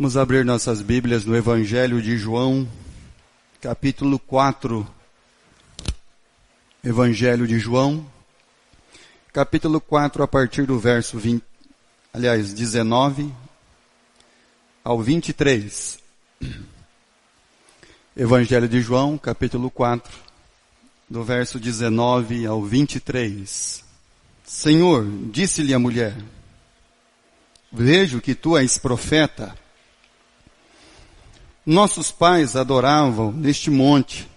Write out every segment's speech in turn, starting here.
Vamos abrir nossas Bíblias no Evangelho de João, capítulo 4. Evangelho de João, capítulo 4, a partir do verso 19 ao 23. Evangelho de João, capítulo 4, do verso 19 ao 23. Senhor, disse-lhe a mulher, vejo que tu és profeta. Nossos pais adoravam neste monte.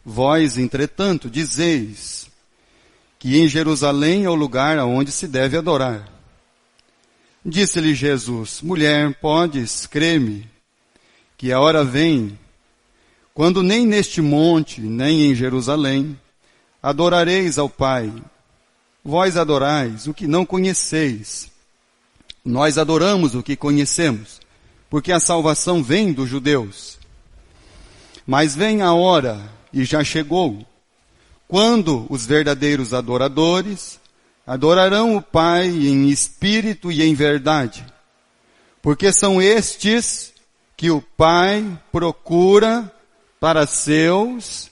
Vós, entretanto, dizeis que em Jerusalém é o lugar aonde se deve adorar. Disse-lhe Jesus, mulher, podes crer-me, que a hora vem, quando nem neste monte, nem em Jerusalém, adorareis ao Pai. Vós adorais o que não conheceis. Nós adoramos o que conhecemos, porque a salvação vem dos judeus. Mas vem a hora, e já chegou, quando os verdadeiros adoradores adorarão o Pai em espírito e em verdade, porque são estes que o Pai procura para seus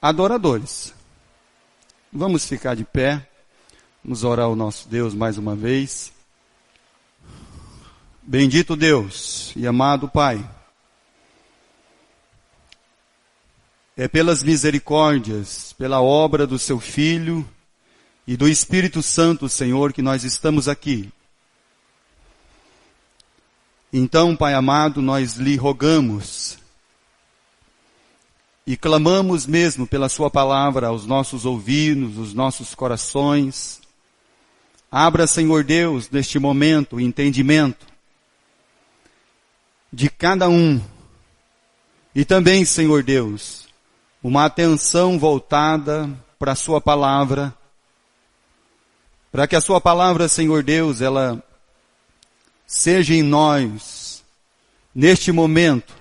adoradores. Vamos ficar de pé, vamos orar ao nosso Deus mais uma vez. Bendito Deus e amado Pai, é pelas misericórdias, pela obra do Seu Filho e do Espírito Santo, Senhor, que nós estamos aqui. Então, Pai amado, nós lhe rogamos e clamamos mesmo pela Sua palavra aos nossos ouvidos, aos nossos corações. Abra, Senhor Deus, neste momento, o entendimento de cada um. E também, Senhor Deus, uma atenção voltada para a Sua palavra, para que a Sua palavra, Senhor Deus, ela seja em nós, neste momento,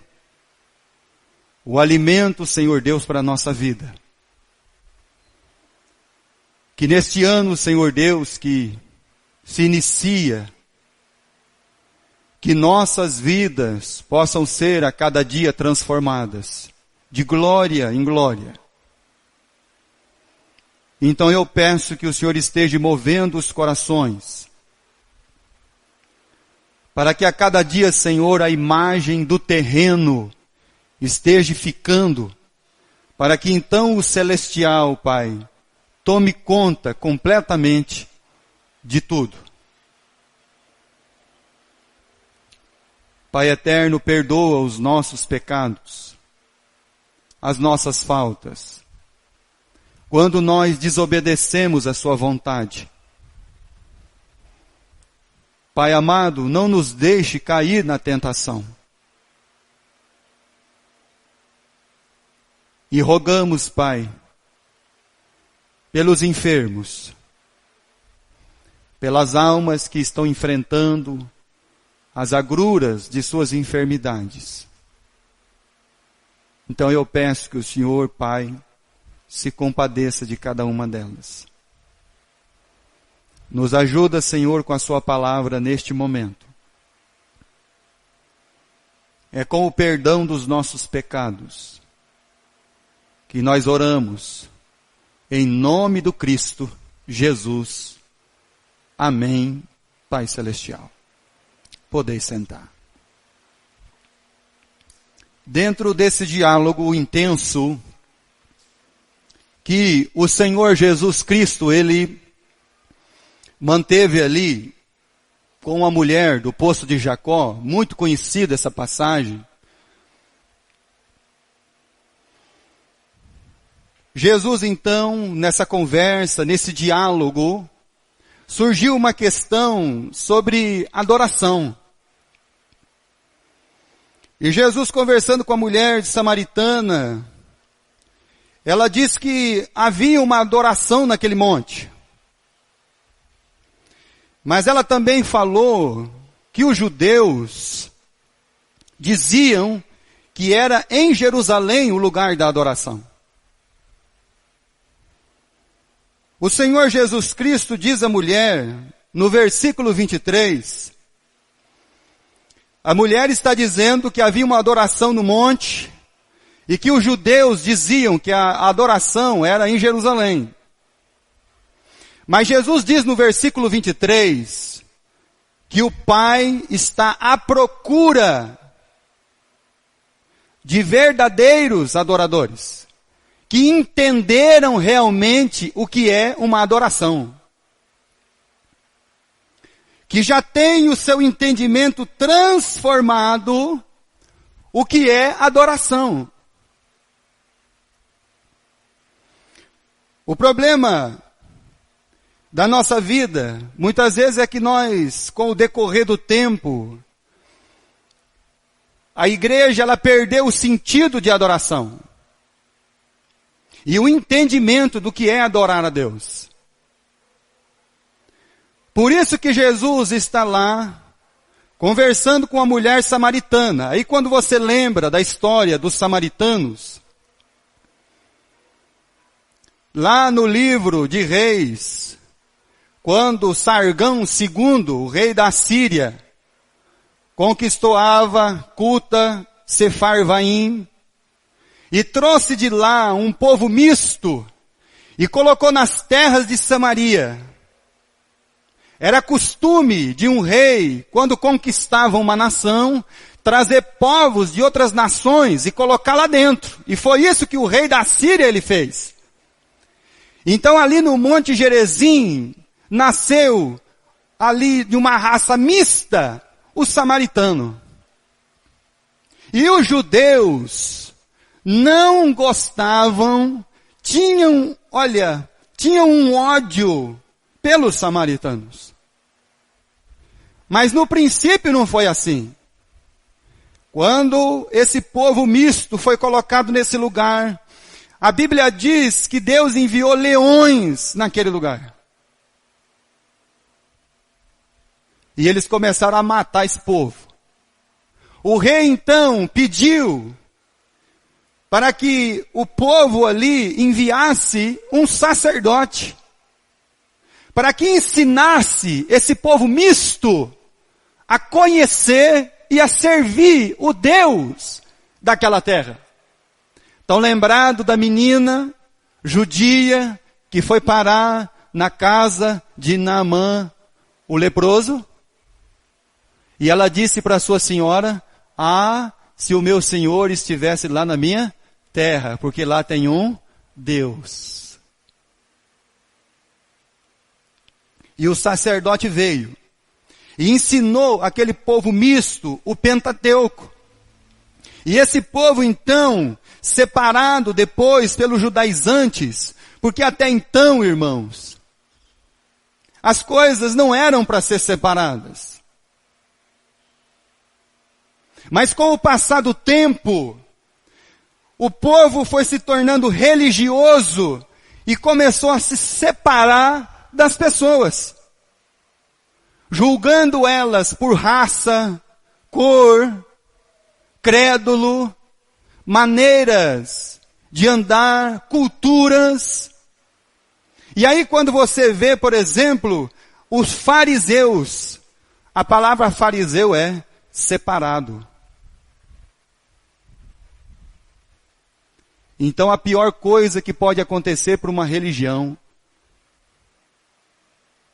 o alimento, Senhor Deus, para a nossa vida. Que neste ano, Senhor Deus, que se inicia, que nossas vidas possam ser a cada dia transformadas, de glória em glória. Então eu peço que o Senhor esteja movendo os corações, para que a cada dia, Senhor, a imagem do terreno esteja ficando, para que então o celestial, Pai, tome conta completamente de tudo. Pai eterno, perdoa os nossos pecados, as nossas faltas, quando nós desobedecemos a Sua vontade. Pai amado, não nos deixe cair na tentação. E rogamos, Pai, pelos enfermos, pelas almas que estão enfrentando as agruras de suas enfermidades. Então eu peço que o Senhor, Pai, se compadeça de cada uma delas. Nos ajuda, Senhor, com a Sua palavra neste momento. É com o perdão dos nossos pecados que nós oramos, em nome do Cristo Jesus. Amém, Pai Celestial. Podeis sentar. Dentro desse diálogo intenso que o Senhor Jesus Cristo, Ele manteve ali com a mulher do poço de Jacó, muito conhecida essa passagem. Jesus então, nessa conversa, nesse diálogo, surgiu uma questão sobre adoração. E Jesus, conversando com a mulher samaritana, ela disse que havia uma adoração naquele monte. Mas ela também falou que os judeus diziam que era em Jerusalém o lugar da adoração. O Senhor Jesus Cristo diz à mulher, no versículo 23, A mulher está dizendo que havia uma adoração no monte e que os judeus diziam que a adoração era em Jerusalém. Mas Jesus diz no versículo 23 que o Pai está à procura de verdadeiros adoradores, que entenderam realmente o que é uma adoração, que já tem o seu entendimento transformado o que é adoração. O problema da nossa vida, muitas vezes, é que nós, com o decorrer do tempo, a igreja ela perdeu o sentido de adoração e o entendimento do que é adorar a Deus. Por isso que Jesus está lá, conversando com a mulher samaritana. Aí quando você lembra da história dos samaritanos, lá no livro de Reis, quando Sargão II, o rei da Síria, conquistou Ava, Cuta, Sefarvaim, e trouxe de lá um povo misto, e colocou nas terras de Samaria. Era costume de um rei, quando conquistava uma nação, trazer povos de outras nações e colocar lá dentro. E foi isso que o rei da Síria ele fez. Então ali no Monte Gerizim, nasceu ali de uma raça mista, o samaritano. E os judeus não gostavam, tinham um ódio pelos samaritanos. Mas no princípio não foi assim. Quando esse povo misto foi colocado nesse lugar, a Bíblia diz que Deus enviou leões naquele lugar. E eles começaram a matar esse povo. O rei então pediu para que o povo ali enviasse um sacerdote, para que ensinasse esse povo misto a conhecer e a servir o Deus daquela terra. Estão lembrados da menina judia que foi parar na casa de Naamã, o leproso? E ela disse para sua senhora: se o meu senhor estivesse lá na minha terra, porque lá tem um Deus. E o sacerdote veio e ensinou aquele povo misto o Pentateuco. E esse povo então, separado depois pelos judaizantes, porque até então, irmãos, as coisas não eram para ser separadas. Mas com o passar do tempo, o povo foi se tornando religioso e começou a se separar das pessoas, julgando elas por raça, cor, crédulo, maneiras de andar, culturas. E aí quando você vê, por exemplo, os fariseus, a palavra fariseu é separado. Então a pior coisa que pode acontecer para uma religião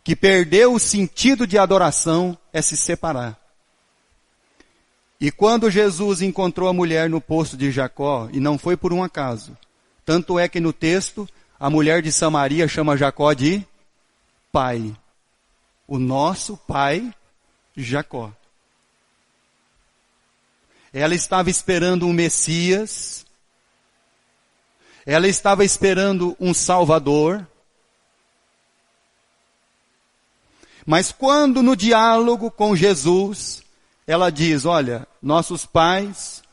que perdeu o sentido de adoração é se separar. E quando Jesus encontrou a mulher no poço de Jacó, e não foi por um acaso, tanto é que no texto, a mulher de Samaria chama Jacó de pai. O nosso pai, Jacó. Ela estava esperando um Messias, ela estava esperando um Salvador, mas quando no diálogo com Jesus, ela diz: olha, nossos pais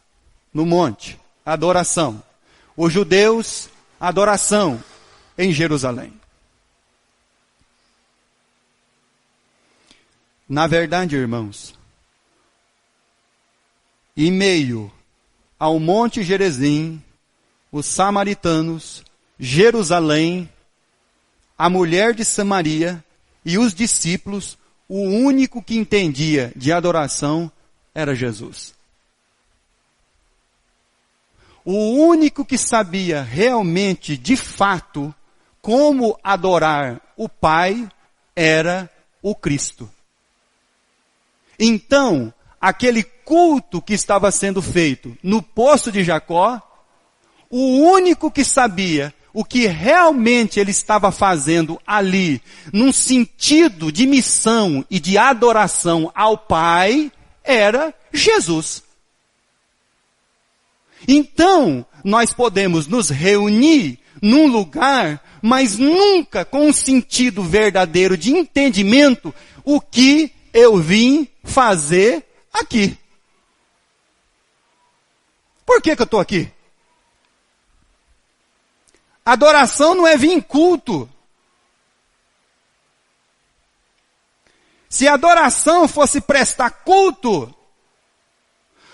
no monte, adoração. Os judeus, adoração em Jerusalém. Na verdade, irmãos, em meio ao Monte Gerizim, os samaritanos, Jerusalém, a mulher de Samaria e os discípulos, o único que entendia de adoração era Jesus. O único que sabia realmente, de fato, como adorar o Pai era o Cristo. Então, aquele culto que estava sendo feito no poço de Jacó, o único que sabia o que realmente ele estava fazendo ali, num sentido de missão e de adoração ao Pai, era Jesus. Então, nós podemos nos reunir num lugar, mas nunca com um sentido verdadeiro de entendimento o que eu vim fazer aqui. Por que eu estou aqui? Adoração não é vir em culto. Se adoração fosse prestar culto,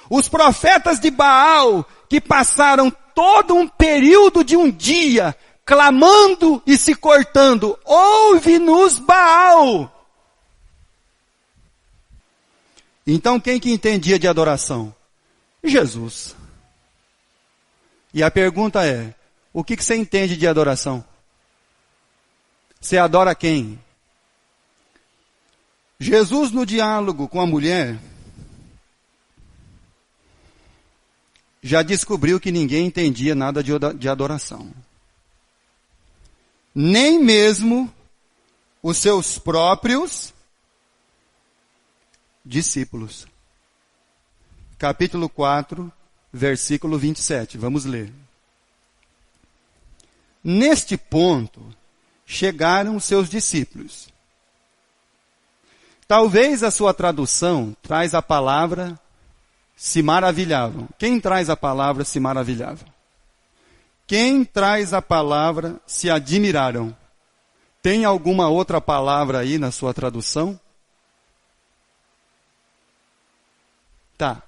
os profetas de Baal, que passaram todo um período de um dia, clamando e se cortando, ouve-nos, Baal. Então quem que entendia de adoração? Jesus. E a pergunta é, o que você entende de adoração? Você adora quem? Jesus, no diálogo com a mulher, já descobriu que ninguém entendia nada de adoração. Nem mesmo os seus próprios discípulos. Capítulo 4, versículo 27. Vamos ler. Neste ponto, chegaram seus discípulos. Talvez a sua tradução traz a palavra se maravilhavam. Quem traz a palavra se maravilhavam? Quem traz a palavra se admiraram? Tem alguma outra palavra aí na sua tradução? Tá.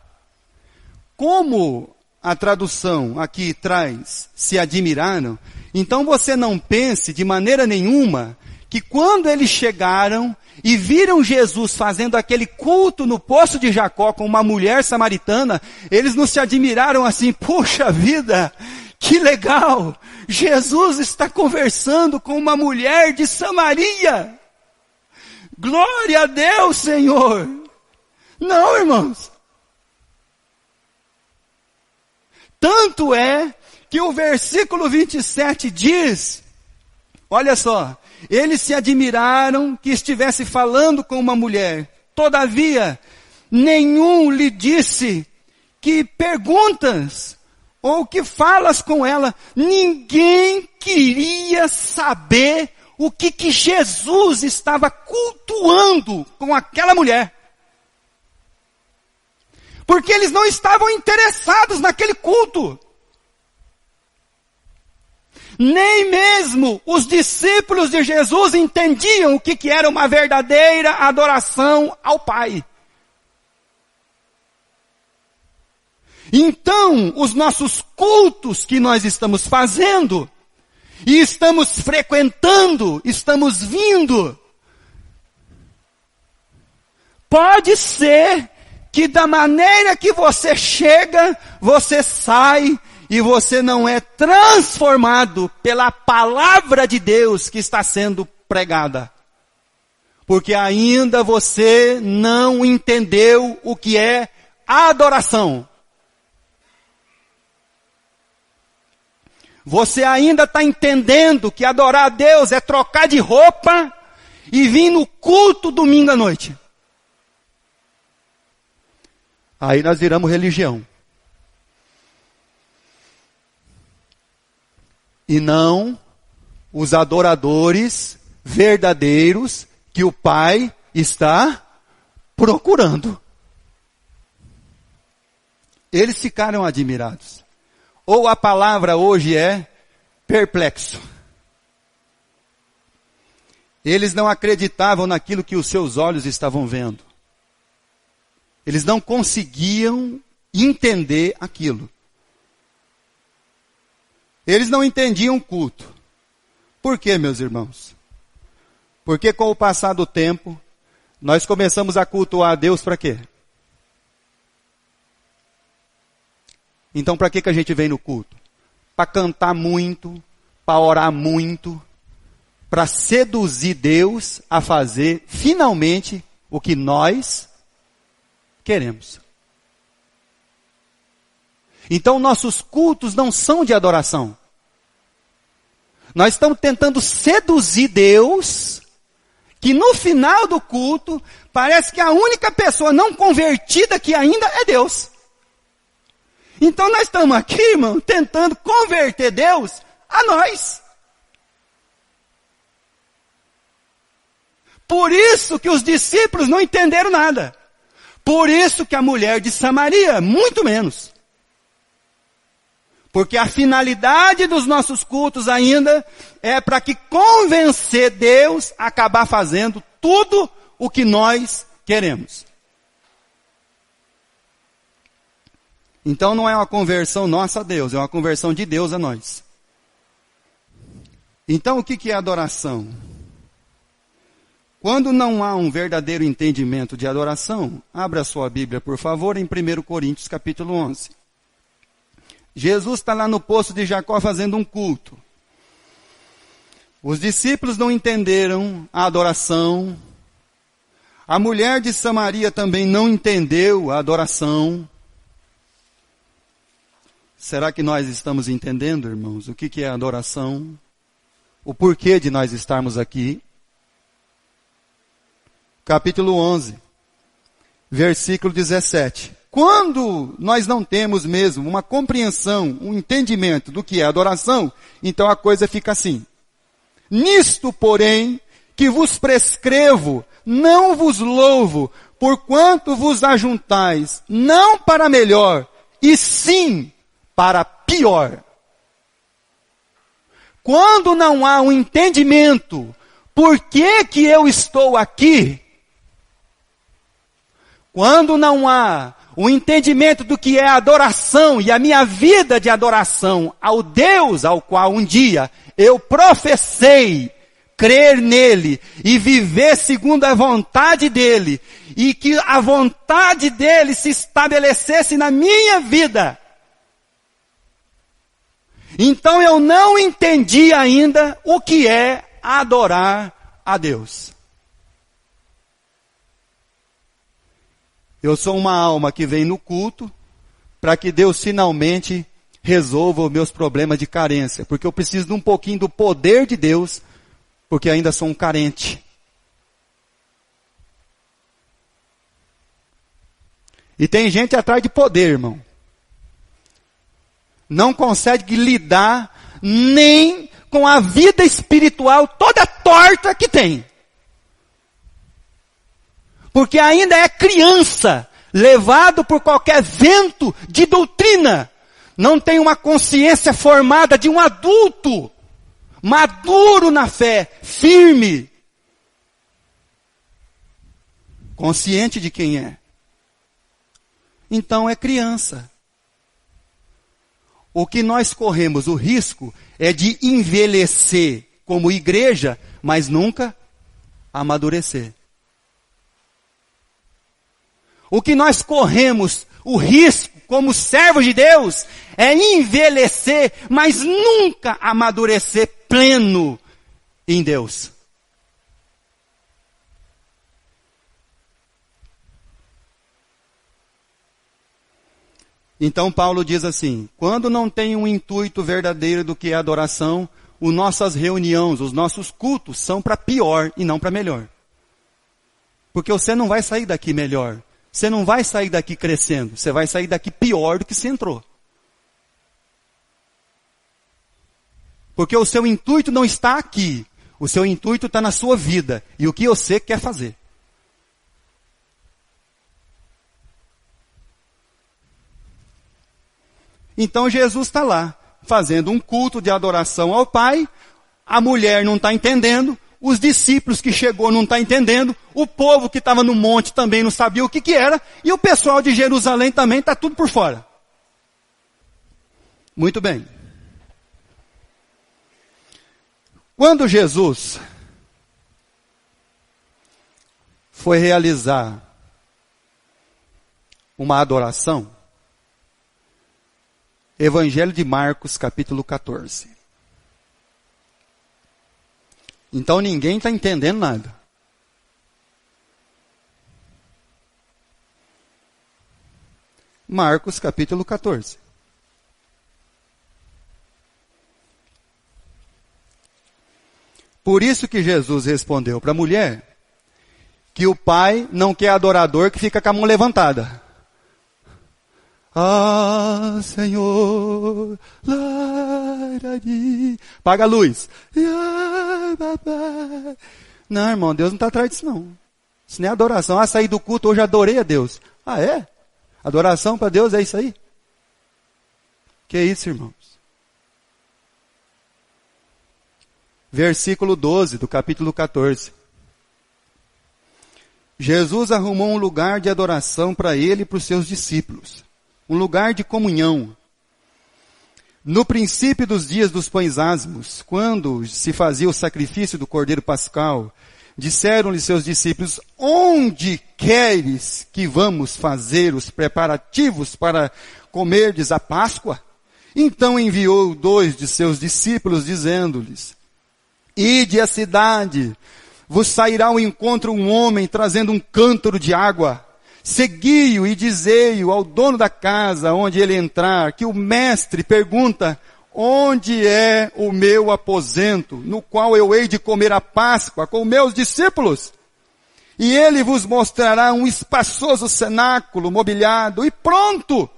Como a tradução aqui traz se admiraram, então você não pense de maneira nenhuma que quando eles chegaram e viram Jesus fazendo aquele culto no poço de Jacó com uma mulher samaritana, eles não se admiraram assim, puxa vida, que legal, Jesus está conversando com uma mulher de Samaria. Glória a Deus, Senhor. Não, irmãos. Tanto é que o versículo 27 diz, olha só, eles se admiraram que estivesse falando com uma mulher. Todavia, nenhum lhe disse que perguntas ou que falas com ela. Ninguém queria saber o que Jesus estava cultuando com aquela mulher. Porque eles não estavam interessados naquele culto. Nem mesmo os discípulos de Jesus entendiam o que era uma verdadeira adoração ao Pai. Então, os nossos cultos que nós estamos fazendo, e estamos frequentando, estamos vindo, pode ser que da maneira que você chega, você sai, e você não é transformado pela palavra de Deus que está sendo pregada. Porque ainda você não entendeu o que é adoração. Você ainda está entendendo que adorar a Deus é trocar de roupa e vir no culto domingo à noite. Aí nós viramos religião. E não os adoradores verdadeiros que o Pai está procurando. Eles ficaram admirados. Ou a palavra hoje é perplexo. Eles não acreditavam naquilo que os seus olhos estavam vendo. Eles não conseguiam entender aquilo. Eles não entendiam o culto. Por quê, meus irmãos? Porque com o passar do tempo, nós começamos a cultuar a Deus para quê? Então para que a gente vem no culto? Para cantar muito, para orar muito, para seduzir Deus a fazer finalmente o que nós queremos. Então nossos cultos não são de adoração. Nós estamos tentando seduzir Deus, que no final do culto, parece que a única pessoa não convertida que ainda é Deus. Então nós estamos aqui, irmão, tentando converter Deus a nós. Por isso que os discípulos não entenderam nada. Por isso que a mulher de Samaria, muito menos. Porque a finalidade dos nossos cultos ainda é para que convencer Deus a acabar fazendo tudo o que nós queremos. Então não é uma conversão nossa a Deus, é uma conversão de Deus a nós. Então o que é adoração? Quando não há um verdadeiro entendimento de adoração, abra sua Bíblia, por favor, em 1 Coríntios capítulo 11. Jesus está lá no poço de Jacó fazendo um culto. Os discípulos não entenderam a adoração. A mulher de Samaria também não entendeu a adoração. Será que nós estamos entendendo, irmãos, o que é adoração? O porquê de nós estarmos aqui? Capítulo 11, versículo 17. Quando nós não temos mesmo uma compreensão, um entendimento do que é adoração, então a coisa fica assim. Nisto, porém, que vos prescrevo, não vos louvo, porquanto vos ajuntais, não para melhor, e sim para pior. Quando não há um entendimento, por que eu estou aqui? Quando não há o entendimento do que é adoração e a minha vida de adoração ao Deus ao qual um dia eu professei crer nele e viver segundo a vontade dele e que a vontade dele se estabelecesse na minha vida. Então eu não entendi ainda o que é adorar a Deus. Eu sou uma alma que vem no culto para que Deus finalmente resolva os meus problemas de carência. Porque eu preciso de um pouquinho do poder de Deus, porque ainda sou um carente. E tem gente atrás de poder, irmão. Não consegue lidar nem com a vida espiritual toda torta que tem. Porque ainda é criança, levado por qualquer vento de doutrina. Não tem uma consciência formada de um adulto, maduro na fé, firme. Consciente de quem é. Então é criança. O que nós corremos o risco é de envelhecer como igreja, mas nunca amadurecer. O que nós corremos o risco como servos de Deus é envelhecer, mas nunca amadurecer pleno em Deus. Então Paulo diz assim, quando não tem um intuito verdadeiro do que é adoração, as nossas reuniões, os nossos cultos são para pior e não para melhor. Porque você não vai sair daqui melhor. Você não vai sair daqui crescendo, você vai sair daqui pior do que você entrou. Porque o seu intuito não está aqui, o seu intuito está na sua vida e o que você quer fazer. Então Jesus está lá, fazendo um culto de adoração ao Pai, a mulher não está entendendo, os discípulos que chegou não estão entendendo, o povo que estava no monte também não sabia o que era, e o pessoal de Jerusalém também está tudo por fora. Muito bem. Quando Jesus foi realizar uma adoração, Evangelho de Marcos, capítulo 14. Então ninguém está entendendo nada. Marcos, capítulo 14. Por isso que Jesus respondeu para a mulher que o pai não quer adorador que fica com a mão levantada. Ah, Senhor, paga a luz. Não, irmão, Deus não está atrás disso não. Isso nem é adoração. Ah, saí do culto, hoje adorei a Deus. Ah, é? Adoração para Deus é isso aí? Que isso, irmãos? Versículo 12 do capítulo 14. Jesus arrumou um lugar de adoração para ele e para os seus discípulos. Um lugar de comunhão. No princípio dos dias dos pães asmos, quando se fazia o sacrifício do Cordeiro Pascal, disseram-lhe seus discípulos: onde queres que vamos fazer os preparativos para comerdes a Páscoa? Então enviou 2 de seus discípulos, dizendo-lhes: ide à cidade, vos sairá ao encontro um homem trazendo um cântaro de água. Segui-o e dizei-o ao dono da casa onde ele entrar, que o mestre pergunta: onde é o meu aposento, no qual eu hei de comer a Páscoa com meus discípulos? E ele vos mostrará um espaçoso cenáculo mobiliado, e pronto,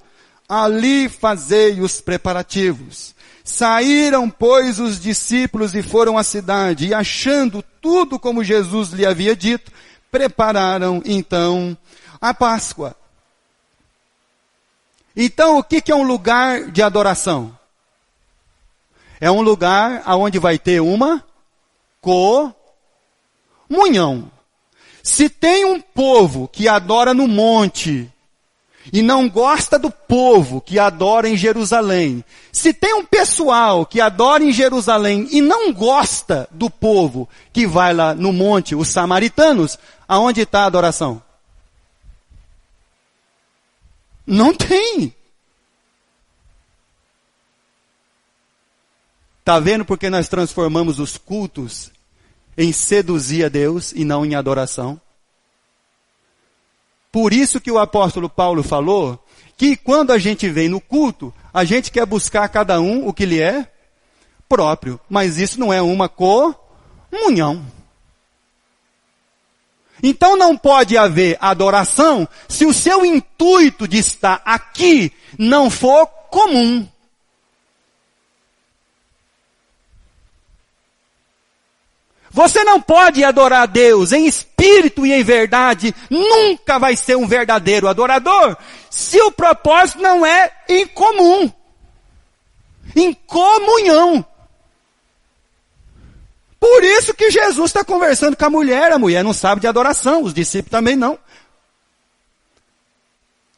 ali fazei os preparativos. Saíram, pois, os discípulos e foram à cidade, e achando tudo como Jesus lhe havia dito, prepararam então a Páscoa. Então, o que é um lugar de adoração? É um lugar onde vai ter uma comunhão. Se tem um povo que adora no monte e não gosta do povo que adora em Jerusalém, se tem um pessoal que adora em Jerusalém e não gosta do povo que vai lá no monte, os samaritanos, aonde está a adoração? Não tem. Está vendo porque nós transformamos os cultos em seduzir a Deus e não em adoração? Por isso que o apóstolo Paulo falou que quando a gente vem no culto, a gente quer buscar cada um o que lhe é próprio. Mas isso não é uma comunhão. Então não pode haver adoração se o seu intuito de estar aqui não for comum. Você não pode adorar a Deus em espírito e em verdade, nunca vai ser um verdadeiro adorador, se o propósito não é em comum, em comunhão. Por isso que Jesus está conversando com a mulher não sabe de adoração, os discípulos também não.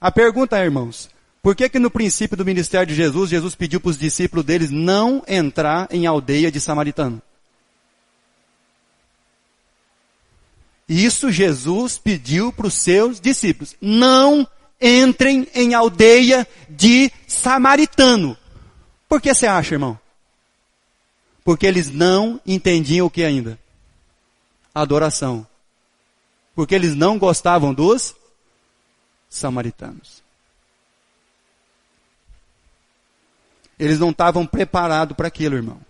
A pergunta é, irmãos, por que no princípio do ministério de Jesus, Jesus pediu para os discípulos deles não entrar em aldeia de samaritano? Isso Jesus pediu para os seus discípulos. Não entrem em aldeia de samaritano. Por que você acha, irmão? Porque eles não entendiam o que ainda? Adoração. Porque eles não gostavam dos samaritanos. Eles não estavam preparados para aquilo, irmão.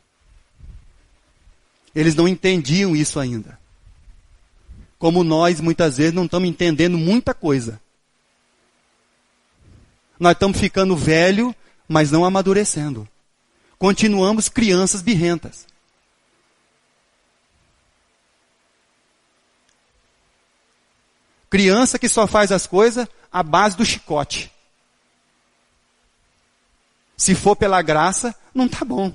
Eles não entendiam isso ainda. Como nós, muitas vezes, não estamos entendendo muita coisa. Nós estamos ficando velho, mas não amadurecendo. Continuamos crianças birrentas. Criança que só faz as coisas à base do chicote. Se for pela graça, não está bom.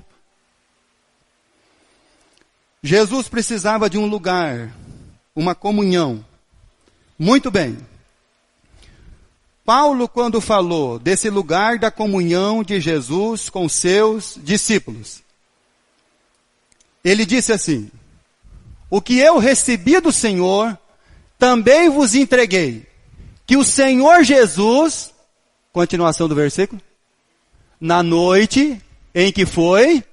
Jesus precisava de um lugar, uma comunhão. Muito bem. Paulo, quando falou desse lugar da comunhão de Jesus com seus discípulos, ele disse assim: o que eu recebi do Senhor, também vos entreguei, que o Senhor Jesus, continuação do versículo, Na noite em que foi.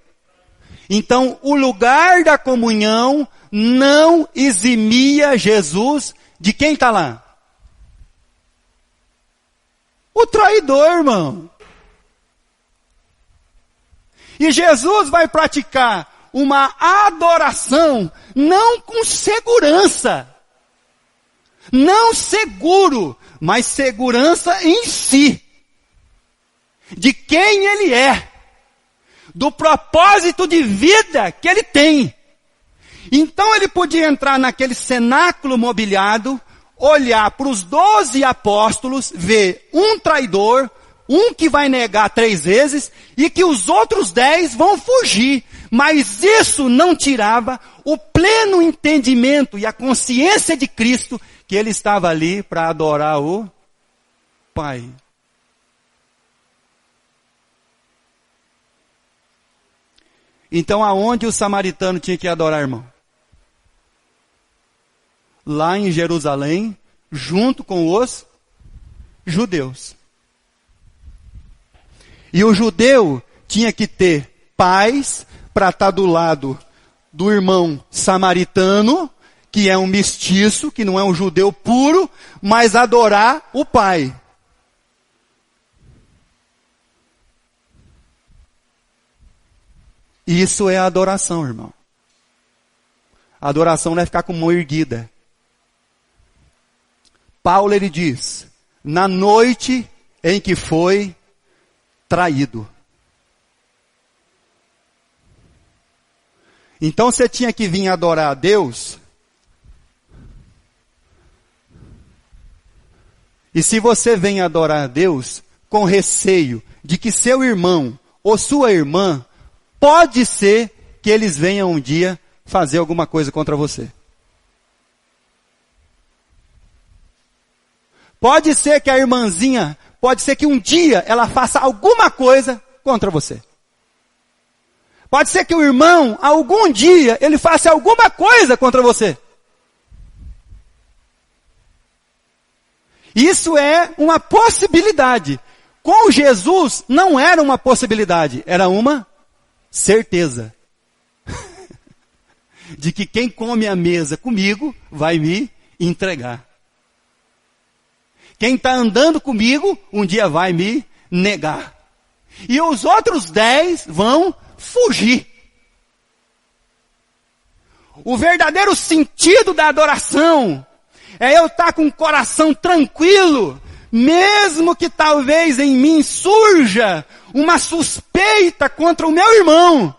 Então, o lugar da comunhão não eximia Jesus de quem está lá? O traidor, irmão. E Jesus vai praticar uma adoração não com segurança, não seguro, mas segurança em si, de quem ele é, do propósito de vida que ele tem. Então ele podia entrar naquele cenáculo mobiliado, olhar para os 12 apóstolos, ver um traidor, um que vai negar 3 vezes, e que os outros 10 vão fugir. Mas isso não tirava o pleno entendimento e a consciência de Cristo, que ele estava ali para adorar o Pai. Então aonde o samaritano tinha que adorar, irmão? Lá em Jerusalém, junto com os judeus. E o judeu tinha que ter paz para estar do lado do irmão samaritano, que é um mestiço, que não é um judeu puro, mas adorar o Pai. Isso é adoração, irmão. A adoração não é ficar com mão erguida. Paulo, ele diz, na noite em que foi traído. Então você tinha que vir adorar a Deus. E se você vem adorar a Deus com receio de que seu irmão ou sua irmã, pode ser que eles venham um dia fazer alguma coisa contra você. Pode ser que a irmãzinha, pode ser que um dia ela faça alguma coisa contra você. Pode ser que o irmão, algum dia, ele faça alguma coisa contra você. Isso é uma possibilidade. Com Jesus, não era uma possibilidade, era uma certeza. De que quem come a mesa comigo vai me entregar. Quem está andando comigo, um dia vai me negar. E os outros 10 vão fugir. O verdadeiro sentido da adoração é eu estar com o coração tranquilo, mesmo que talvez em mim surja uma suspeita contra o meu irmão.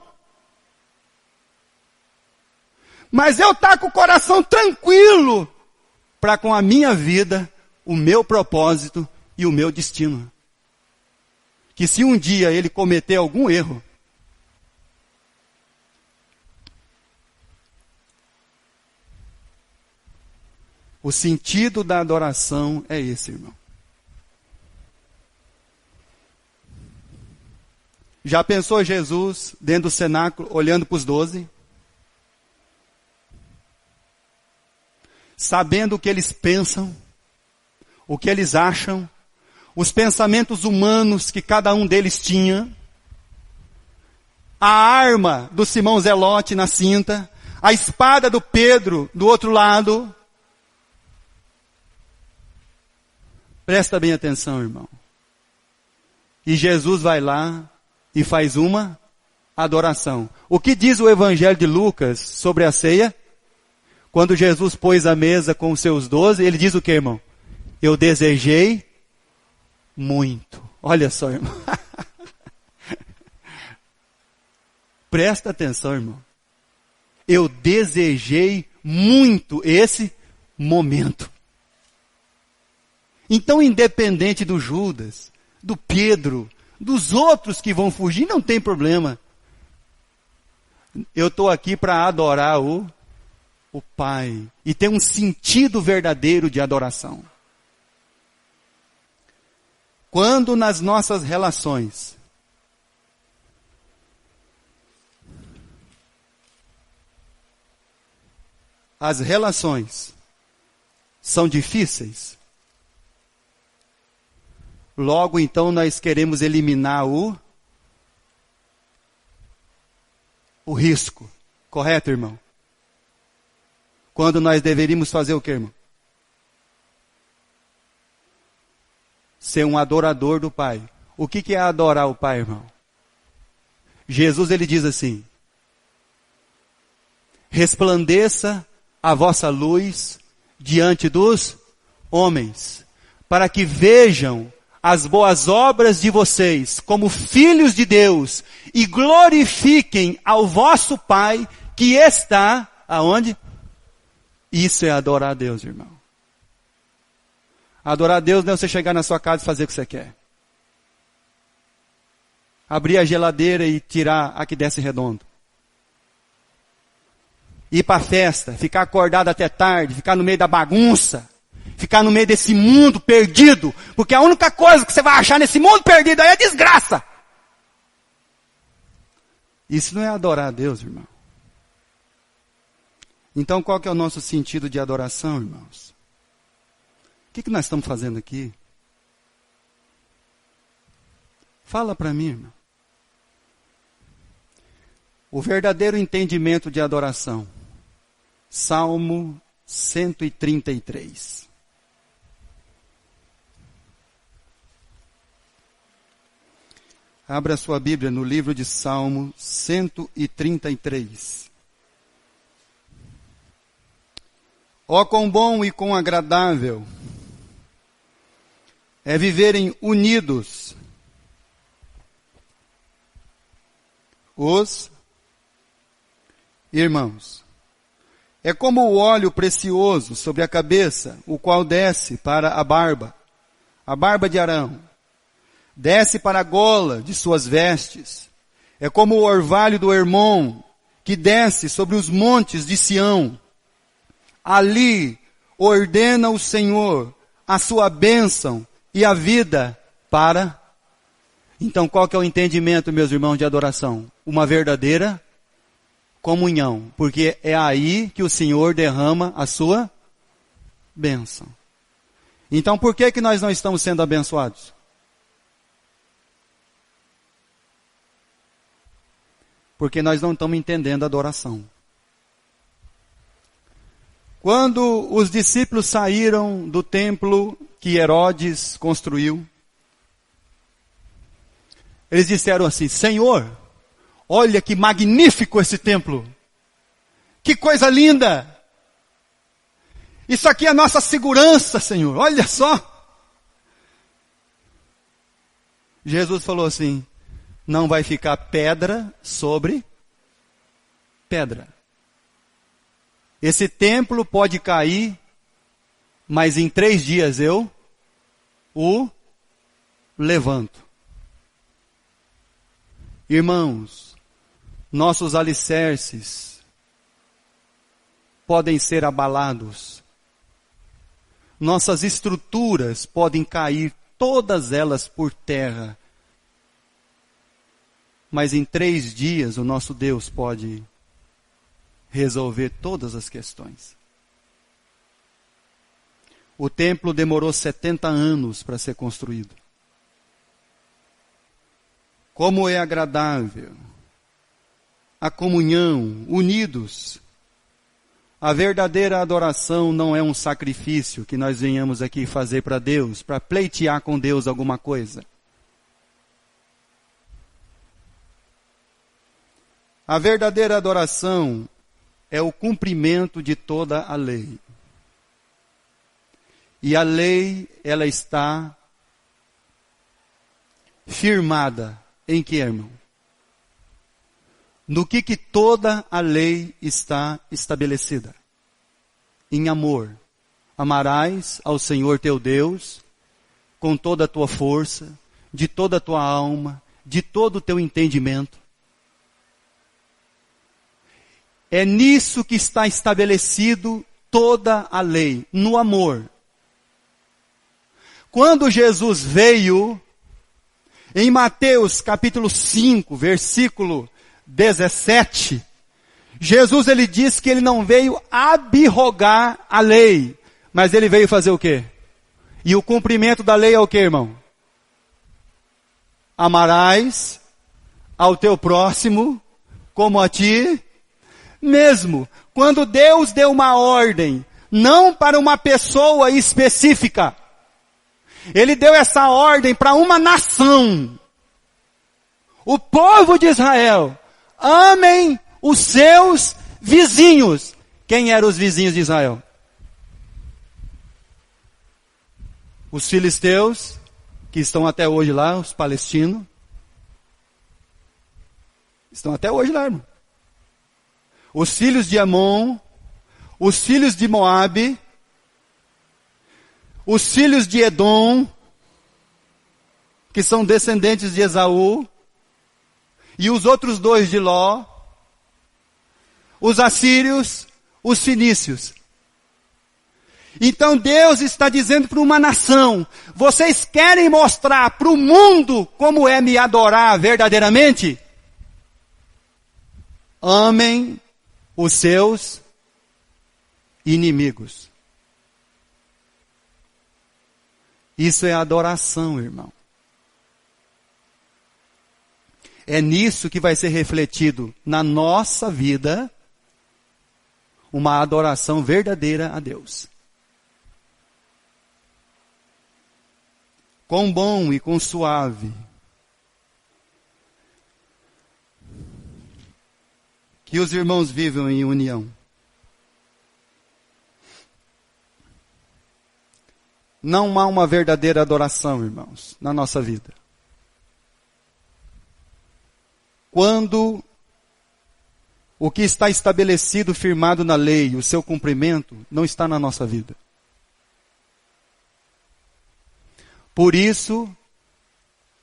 Mas eu estar com o coração tranquilo para com a minha vida, o meu propósito e o meu destino. Que se um dia ele cometer algum erro, o sentido da adoração é esse, irmão. Já pensou Jesus dentro do cenáculo, olhando para os 12? Sabendo o que eles pensam, o que eles acham, os pensamentos humanos que cada um deles tinha, a arma do Simão Zelote na cinta, a espada do Pedro do outro lado. Presta bem atenção, irmão. E Jesus vai lá e faz uma adoração. O que diz o Evangelho de Lucas sobre a ceia? Quando Jesus pôs a mesa com os seus 12, ele diz o que, irmão? Eu desejei muito. Olha só, irmão. Presta atenção, irmão. Eu desejei muito esse momento. Então, independente do Judas, do Pedro, dos outros que vão fugir, não tem problema. Eu estou aqui para adorar o Pai. E ter um sentido verdadeiro de adoração. Quando nas nossas relações as relações são difíceis, logo então nós queremos eliminar o o risco. Correto, irmão? Quando nós deveríamos fazer o quê, irmão? Ser um adorador do Pai. O que é adorar o Pai, irmão? Jesus, ele diz assim: resplandeça a vossa luz diante dos homens, para que vejam as boas obras de vocês como filhos de Deus e glorifiquem ao vosso Pai que está aonde? Isso é adorar a Deus, irmão. Adorar a Deus não é você chegar na sua casa e fazer o que você quer. Abrir a geladeira e tirar a que desce redondo. Ir para a festa, ficar acordado até tarde, ficar no meio da bagunça, ficar no meio desse mundo perdido, porque a única coisa que você vai achar nesse mundo perdido aí é desgraça. Isso não é adorar a Deus, irmão. Então qual que é o nosso sentido de adoração, irmãos? O que nós estamos fazendo aqui? Fala para mim, irmão. O verdadeiro entendimento de adoração. Salmo 133. Abra sua Bíblia no livro de Salmo 133. Ó, quão bom e quão agradável é viverem unidos os irmãos. É como o óleo precioso sobre a cabeça, o qual desce para a barba de Arão, desce para a gola de suas vestes. É como o orvalho do Hermon, que desce sobre os montes de Sião. Ali ordena o Senhor a sua bênção e a vida para... Então qual que é o entendimento, meus irmãos, de adoração? Uma verdadeira comunhão, porque é aí que o Senhor derrama a sua bênção. Então por que nós não estamos sendo abençoados? Porque nós não estamos entendendo a adoração. Quando os discípulos saíram do templo que Herodes construiu, eles disseram assim: Senhor, olha que magnífico esse templo. Que coisa linda. Isso aqui é a nossa segurança, Senhor. Olha só. Jesus falou assim: não vai ficar pedra sobre pedra. Esse templo pode cair, mas em 3 dias eu o levanto. Irmãos, nossos alicerces podem ser abalados. Nossas estruturas podem cair, todas elas por terra. Mas em 3 dias o nosso Deus pode resolver todas as questões. O templo demorou 70 anos para ser construído. Como é agradável a comunhão, unidos. A verdadeira adoração não é um sacrifício que nós venhamos aqui fazer para Deus, para pleitear com Deus alguma coisa. A verdadeira adoração é o cumprimento de toda a lei. E a lei, ela está firmada em que, irmão? No que toda a lei está estabelecida? Em amor. Amarás ao Senhor teu Deus com toda a tua força, de toda a tua alma, de todo o teu entendimento. É nisso que está estabelecido toda a lei, no amor. Quando Jesus veio, em Mateus capítulo 5, versículo 17, Jesus ele diz que ele não veio abrogar a lei, mas ele veio fazer o quê? E o cumprimento da lei é o quê, irmão? Amarás ao teu próximo como a ti mesmo. Quando Deus deu uma ordem, não para uma pessoa específica, Ele deu essa ordem para uma nação. O povo de Israel, amem os seus vizinhos. Quem eram os vizinhos de Israel? Os filisteus, que estão até hoje lá, os palestinos. Estão até hoje lá, irmão. Os filhos de Amon, os filhos de Moabe, os filhos de Edom, que são descendentes de Esaú, e os outros dois de Ló, os assírios, os fenícios. Então Deus está dizendo para uma nação, vocês querem mostrar para o mundo como é me adorar verdadeiramente? Amem os seus inimigos. Isso é adoração, irmão. É nisso que vai ser refletido na nossa vida uma adoração verdadeira a Deus. Quão bom e quão suave que os irmãos vivam em união. Não há uma verdadeira adoração, irmãos, na nossa vida. Quando o que está estabelecido, firmado na lei, o seu cumprimento, não está na nossa vida. Por isso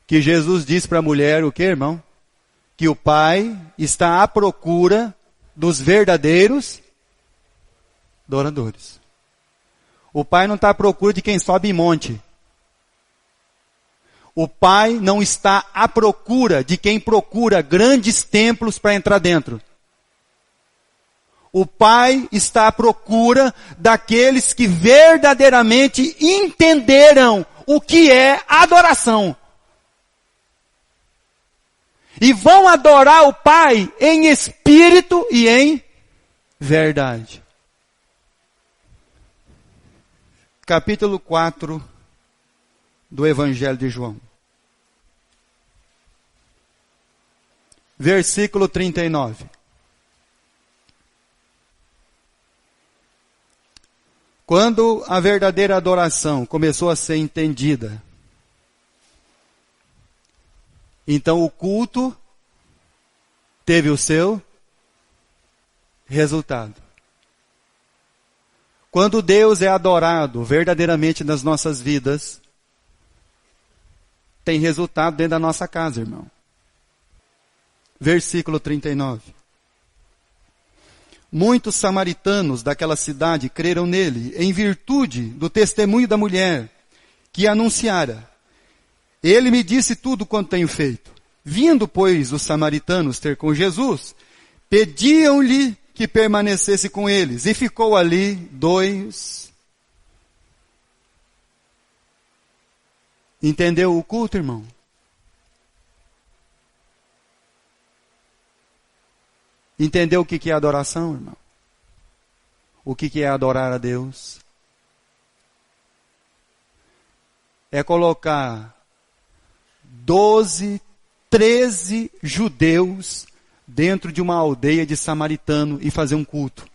que Jesus disse para a mulher, o que, irmão? Que o Pai está à procura dos verdadeiros adoradores. O Pai não está à procura de quem sobe em monte. O Pai não está à procura de quem procura grandes templos para entrar dentro. O Pai está à procura daqueles que verdadeiramente entenderam o que é adoração. E vão adorar o Pai em espírito e em verdade. Capítulo 4 do Evangelho de João. Versículo 39. Quando a verdadeira adoração começou a ser entendida, então o culto teve o seu resultado. Quando Deus é adorado verdadeiramente nas nossas vidas, tem resultado dentro da nossa casa, irmão. Versículo 39. Muitos samaritanos daquela cidade creram nele, em virtude do testemunho da mulher, que anunciara. Ele me disse tudo quanto tenho feito. Vindo, pois, os samaritanos ter com Jesus, pediam-lhe que permanecesse com eles. E ficou ali 2. Entendeu o culto, irmão? Entendeu o que é adoração, irmão? O que é adorar a Deus? É colocar 12, 13 judeus dentro de uma aldeia de samaritano e fazer um culto.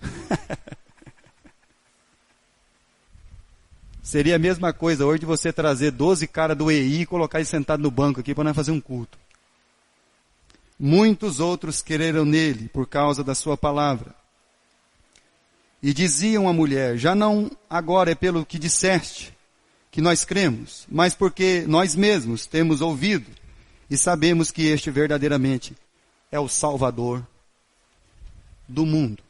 Seria a mesma coisa hoje de você trazer 12 caras do EI e colocar eles sentados no banco aqui para nós fazer um culto. Muitos outros creram nele por causa da sua palavra. E diziam à mulher, já não agora é pelo que disseste que nós cremos, mas porque nós mesmos temos ouvido e sabemos que este verdadeiramente é o Salvador do mundo.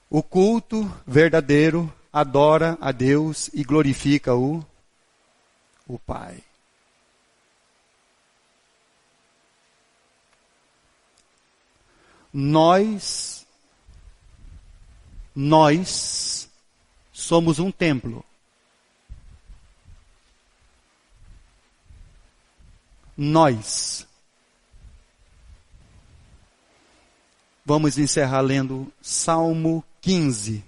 O culto verdadeiro adora a Deus e glorifica o Pai. Nós somos um templo. Nós. Vamos encerrar lendo Salmo 15.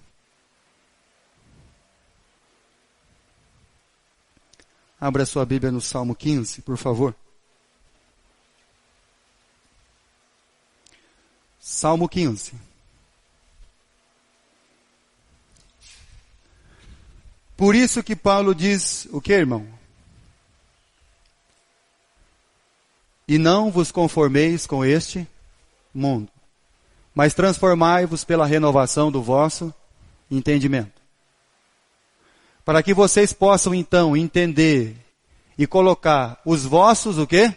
Abra sua Bíblia no Salmo 15, por favor. Salmo 15. Por isso que Paulo diz o que, irmão? E não vos conformeis com este mundo, mas transformai-vos pela renovação do vosso entendimento. Para que vocês possam então entender e colocar os vossos, o quê?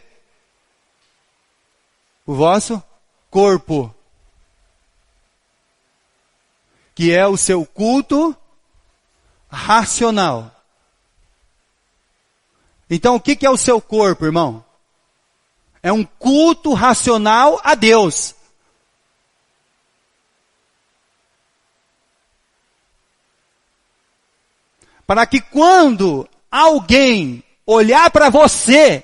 O vosso corpo, que é o seu culto racional. Então o que é o seu corpo, irmão? É um culto racional a Deus. Para que quando alguém olhar para você,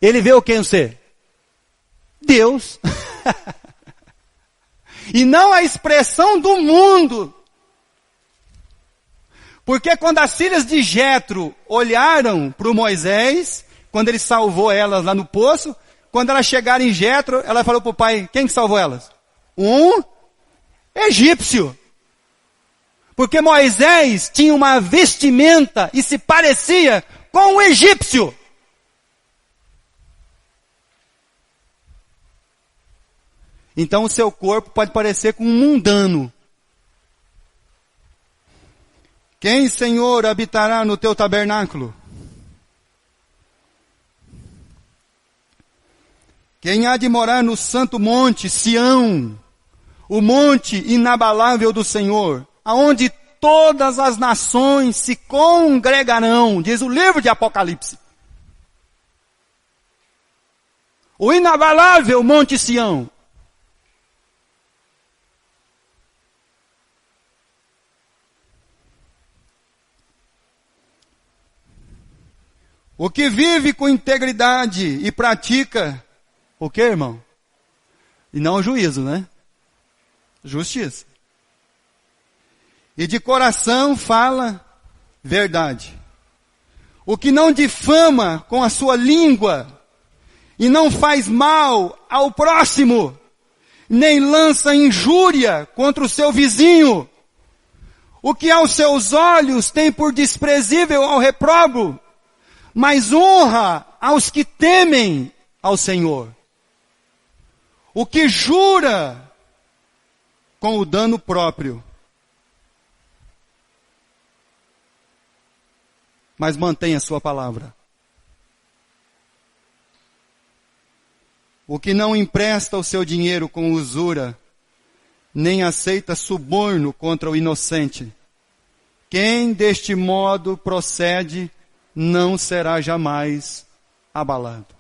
ele vê o que em você? Deus. E não a expressão do mundo. Porque quando as filhas de Jetro olharam para o Moisés, quando ele salvou elas lá no poço, quando elas chegaram em Jetro, ela falou para o pai, quem que salvou elas? Um egípcio. Porque Moisés tinha uma vestimenta e se parecia com um egípcio. Então o seu corpo pode parecer com um mundano. Quem, Senhor, habitará no teu tabernáculo? Quem há de morar no santo monte, Sião, o monte inabalável do Senhor, aonde todas as nações se congregarão, diz o livro de Apocalipse. O inabalável monte Sião. O que vive com integridade e pratica, o que, irmão? E não o juízo, né? Justiça. E de coração fala verdade. O que não difama com a sua língua e não faz mal ao próximo, nem lança injúria contra o seu vizinho. O que aos seus olhos tem por desprezível ao reprobo, mas honra aos que temem ao Senhor. O que jura com o dano próprio, mas mantém a sua palavra. O que não empresta o seu dinheiro com usura, nem aceita suborno contra o inocente. Quem deste modo procede, não será jamais abalado.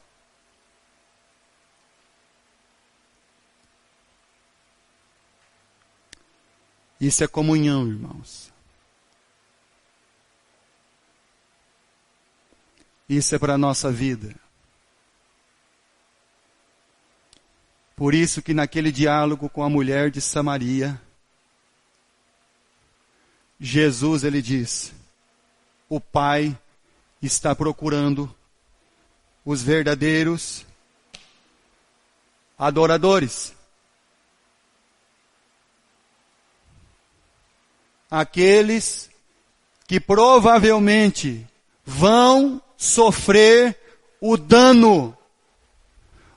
Isso é comunhão, irmãos. Isso é para a nossa vida. Por isso que naquele diálogo com a mulher de Samaria, Jesus, ele diz, o Pai está procurando os verdadeiros adoradores. Aqueles que provavelmente vão sofrer o dano,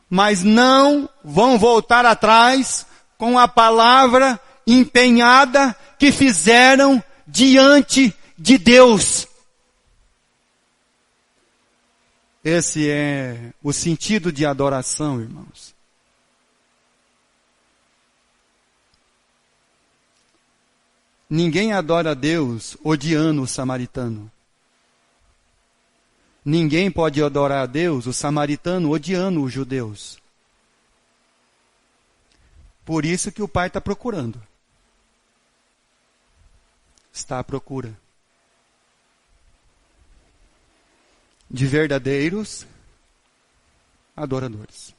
mas não vão voltar atrás com a palavra empenhada que fizeram diante de Deus. Esse é o sentido de adoração, irmãos. Ninguém adora a Deus odiando o samaritano. Ninguém pode adorar a Deus, o samaritano, odiando os judeus. Por isso que o Pai está procurando. Está à procura de verdadeiros adoradores.